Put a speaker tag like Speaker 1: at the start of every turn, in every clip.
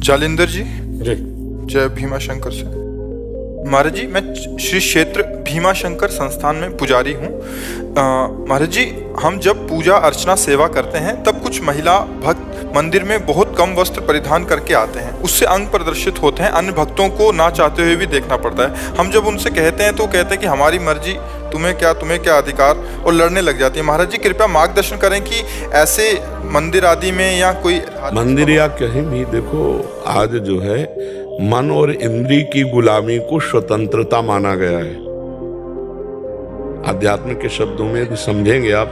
Speaker 1: जालिंदर जी,
Speaker 2: जी
Speaker 1: जय भीमा शंकर से। महाराज जी, मैं श्री क्षेत्र भीमा शंकर संस्थान में पुजारी हूँ। महाराज जी, हम जब पूजा अर्चना सेवा करते हैं तब कुछ महिला भक्त मंदिर में बहुत कम वस्त्र परिधान करके आते हैं। उससे अंग प्रदर्शित होते हैं, अन्य भक्तों को ना चाहते हुए भी देखना पड़ता है। हम जब उनसे कहते हैं तो कहते हैं कि हमारी मर्जी, तुम्हें क्या अधिकार, और लड़ने लग जाती है। महाराज जी, कृपया मार्गदर्शन करें कि ऐसे मंदिर आदि में या कोई
Speaker 3: मंदिर या कहीं भी देखो, आज जो है मन और इंद्री की गुलामी को स्वतंत्रता माना गया है। आध्यात्म के शब्दों में यदि समझेंगे आप,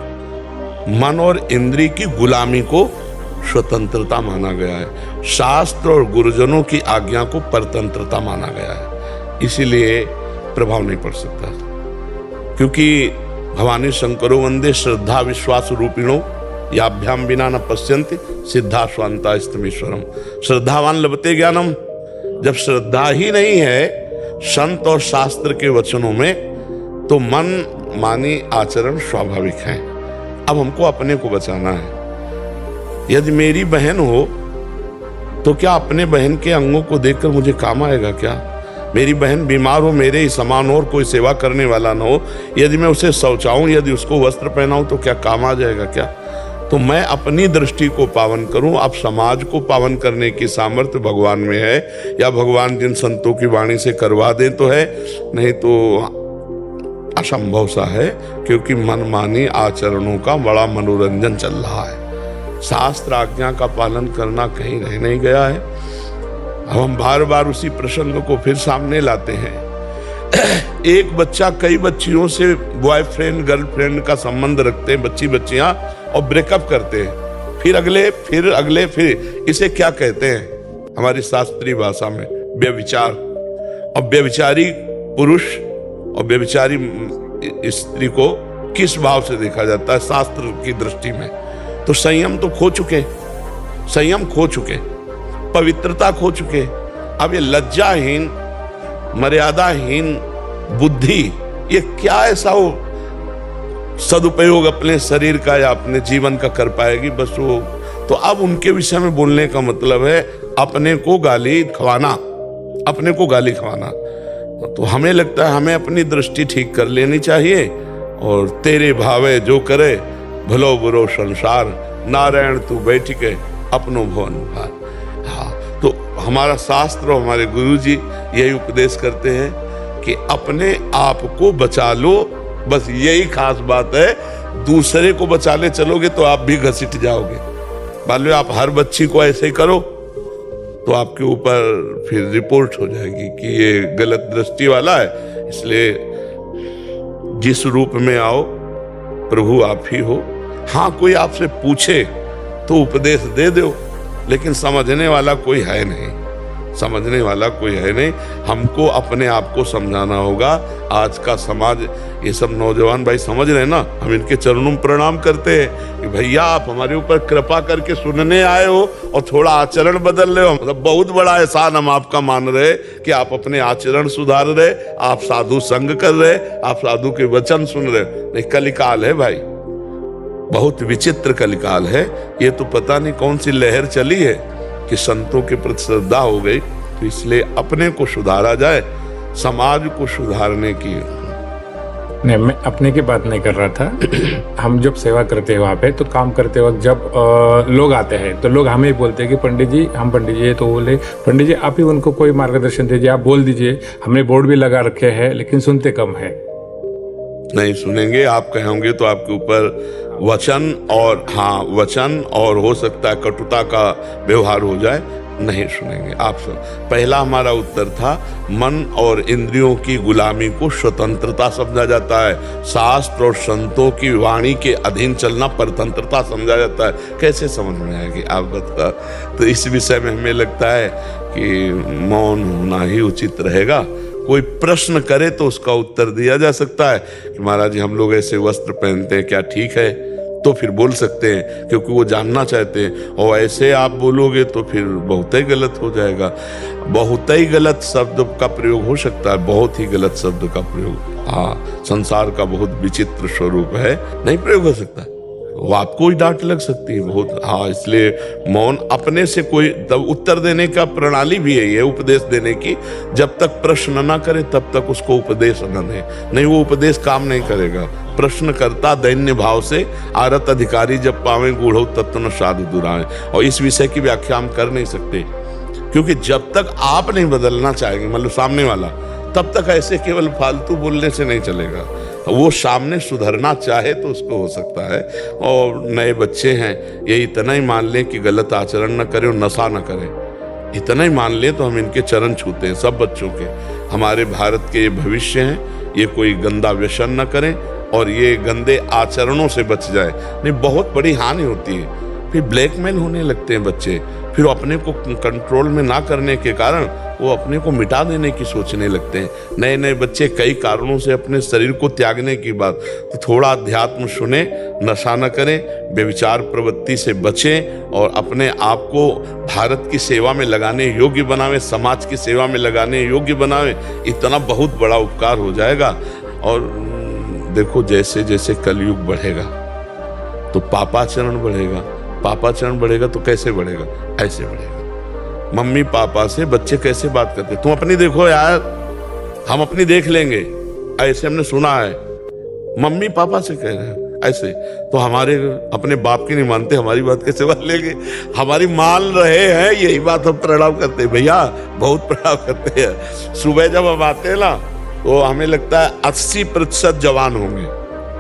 Speaker 3: मन और इंद्री की गुलामी को स्वतंत्रता माना गया है। शास्त्र और गुरुजनों की आज्ञा को परतंत्रता माना गया है। इसीलिए प्रभाव नहीं पड़ सकता, क्योंकि भवानी शंकरो वंदे श्रद्धा विश्वास रूपिणो याभ्याम बिना न पश्यन्ति सिद्धा स्वांता स्तमीश्वरम। श्रद्धावान लभते ज्ञानम। जब श्रद्धा ही नहीं है संत और शास्त्र के वचनों में, तो मन मानी आचरण स्वाभाविक है। अब हमको अपने को बचाना है। यदि मेरी बहन हो तो क्या अपने बहन के अंगों को देखकर मुझे काम आएगा क्या? मेरी बहन बीमार हो, मेरे ही समान और कोई सेवा करने वाला ना हो, यदि मैं उसे शौचाऊं, यदि उसको वस्त्र पहनाऊं, तो क्या काम आ जाएगा क्या? तो मैं अपनी दृष्टि को पावन करूं। अब समाज को पावन करने की सामर्थ्य भगवान में है, या भगवान जिन संतों की वाणी से करवा दें तो है, नहीं तो असंभव सा है, क्योंकि मनमानी आचरणों का बड़ा मनोरंजन चल रहा है। शास्त्र आज्ञा का पालन करना कहीं रह नहीं गया है। अब हम बार बार उसी प्रसंग को फिर सामने लाते हैं। एक बच्चा कई बच्चियों से बॉयफ्रेंड गर्लफ्रेंड का संबंध रखते हैं, बच्चियां, और ब्रेकअप करते हैं। फिर अगले, फिर इसे क्या कहते हैं हमारी शास्त्रीय भाषा में? व्यभिचार। और व्यभिचारी पुरुष और व्यभिचारी स्त्री को किस भाव से देखा जाता है शास्त्र की दृष्टि में? तो संयम तो खो चुके, पवित्रता खो चुके। अब ये लज्जाहीन, मर्यादाहीन बुद्धि, ये क्या ऐसा हो सदुपयोग अपने शरीर का या अपने जीवन का कर पाएगी? बस वो तो अब उनके विषय में बोलने का मतलब है अपने को गाली खवाना। तो हमें लगता है हमें अपनी दृष्टि ठीक कर लेनी चाहिए, और तेरे भावे जो करे भलो बुरो संसार, नारायण तू बैठ के अपनो भवन भार। हाँ, तो हमारा शास्त्र और हमारे गुरु जी यही उपदेश करते हैं कि अपने आप को बचा लो। बस यही खास बात है। दूसरे को बचाने चलोगे तो आप भी घसीट जाओगे। मान लो आप हर बच्ची को ऐसे ही करो तो आपके ऊपर फिर रिपोर्ट हो जाएगी कि ये गलत दृष्टि वाला है। इसलिए जिस रूप में आओ प्रभु आप ही हो। हाँ, कोई आपसे पूछे तो उपदेश दे दो, लेकिन समझने वाला कोई है नहीं। हमको अपने आप को समझाना होगा। आज का समाज, ये सब नौजवान भाई समझ रहे हैं ना, हम इनके चरणों में प्रणाम करते हैं कि भैया आप हमारे ऊपर कृपा करके सुनने आए हो और थोड़ा आचरण बदल रहे हो। मतलब बहुत बड़ा एहसान हम आपका मान रहे कि आप अपने आचरण सुधार रहे, आप साधु संग कर रहे, आप साधु के वचन सुन रहे। नहीं, कलिकाल है भाई, बहुत विचित्र कलिकाल है। ये तो पता नहीं कौन सी लहर चली है कि संतों के प्रति श्रद्धा हो गई। तो इसलिए अपने को सुधारा जाए, समाज को सुधारने की।
Speaker 2: नहीं, मैं अपने की बात नहीं कर रहा था। हम जब सेवा करते हैं वहाँ पे, तो काम करते वक्त जब लोग आते हैं तो लोग हमें ही बोलते हैं कि पंडित जी, हम पंडित जी, तो बोले पंडित जी आप ही उनको कोई मार्गदर्शन दीजिए, आप बोल दीजिए। हमने बोर्ड भी लगा रखे हैं, लेकिन सुनते कम है।
Speaker 3: नहीं सुनेंगे, आप कहोगे तो आपके ऊपर वचन और हो सकता है कटुता का व्यवहार हो जाए। नहीं सुनेंगे आप सब। पहला हमारा उत्तर था, मन और इंद्रियों की गुलामी को स्वतंत्रता समझा जाता है। शास्त्र और संतों की वाणी के अधीन चलना परतंत्रता समझा जाता है। कैसे समझ में आएगी आप बता? तो इस विषय में हमें लगता है कि मौन होना ही उचित रहेगा। कोई प्रश्न करे तो उसका उत्तर दिया जा सकता है कि महाराज जी हम लोग ऐसे वस्त्र पहनते हैं, क्या ठीक है? तो फिर बोल सकते हैं, क्योंकि वो जानना चाहते हैं। और ऐसे आप बोलोगे तो फिर बहुत ही गलत हो जाएगा। बहुत ही गलत शब्द का प्रयोग हो सकता है, बहुत ही गलत शब्द का प्रयोग। हाँ, संसार का बहुत विचित्र स्वरूप है, नहीं प्रयोग हो सकता। वो आपको ही डांट लग सकती है बहुत। हाँ, इसलिए मौन अपने से कोई उत्तर देने का प्रणाली भी है ये, उपदेश देने की। जब तक प्रश्न ना करे तब तक उसको उपदेश न दे, नहीं वो उपदेश काम नहीं करेगा। प्रश्न करता दैन्य भाव से, आरत अधिकारी जब पावे गूढ़ो तत्व न साधु दुराए। और इस विषय की व्याख्या हम कर नहीं सकते, क्योंकि जब तक आप नहीं बदलना चाहेंगे, मतलब सामने वाला, तब तक ऐसे केवल फालतू बोलने से नहीं चलेगा। वो सामने सुधरना चाहे तो उसको हो सकता है। और नए बच्चे हैं, ये इतना ही मान लें कि गलत आचरण न करें और नशा न करें, इतना ही मान लें तो हम इनके चरण छूते हैं सब बच्चों के। हमारे भारत के ये भविष्य हैं, ये कोई गंदा व्यसन न करें और ये गंदे आचरणों से बच जाए, नहीं बहुत बड़ी हानि होती है। फिर ब्लैकमेल होने लगते हैं बच्चे, फिर अपने को कंट्रोल में ना करने के कारण वो अपने को मिटा देने की सोचने लगते हैं। नए नए बच्चे कई कारणों से अपने शरीर को त्यागने की बात, तो थोड़ा अध्यात्म सुने, नशा न करें, व्यभिचार प्रवृत्ति से बचें और अपने आप को भारत की सेवा में लगाने योग्य बनावें, समाज की सेवा में लगाने योग्य बनावें। इतना बहुत बड़ा उपकार हो जाएगा। और देखो, जैसे जैसे कलयुग बढ़ेगा तो पापाचरण बढ़ेगा, पापाचरण बढ़ेगा तो कैसे बढ़ेगा? ऐसे बढ़ेगा। मम्मी पापा से बच्चे कैसे बात करते, तुम अपनी देखो यार, हम अपनी देख लेंगे, ऐसे हमने सुना है। मम्मी पापा से कह रहे हैं ऐसे, तो हमारे अपने बाप की नहीं मानते, हमारी बात कैसे मान लेंगे? हमारी मान रहे हैं, यही बात हम प्रणाम करते हैं भैया, बहुत प्रणाम करते हैं। सुबह जब हम आते हैं ना तो हमें लगता है 80% जवान होंगे,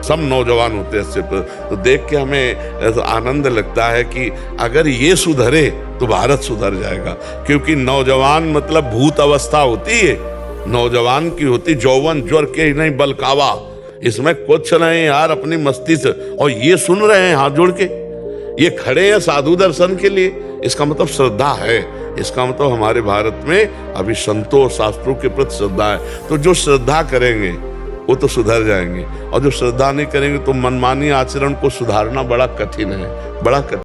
Speaker 3: सब नौजवान होते हैं 80%। तो देख के हमें आनंद लगता है कि अगर ये सुधरे तो भारत सुधर जाएगा। क्योंकि नौजवान मतलब भूत अवस्था होती है, नौजवान की होती जौवन ज्वर के नहीं बलकावा, इसमें कुछ नहीं यार, अपनी मस्ती से। और ये सुन रहे हैं हाथ जोड़ के, ये खड़े हैं साधु दर्शन के लिए, इसका मतलब श्रद्धा है। इसका मतलब हमारे भारत में अभी संतों और शास्त्रों के प्रति श्रद्धा है। तो जो श्रद्धा करेंगे वो तो सुधर जाएंगे, और जो श्रद्धा नहीं करेंगे तो मनमानी आचरण को सुधारना बड़ा कठिन है, बड़ा कठिन।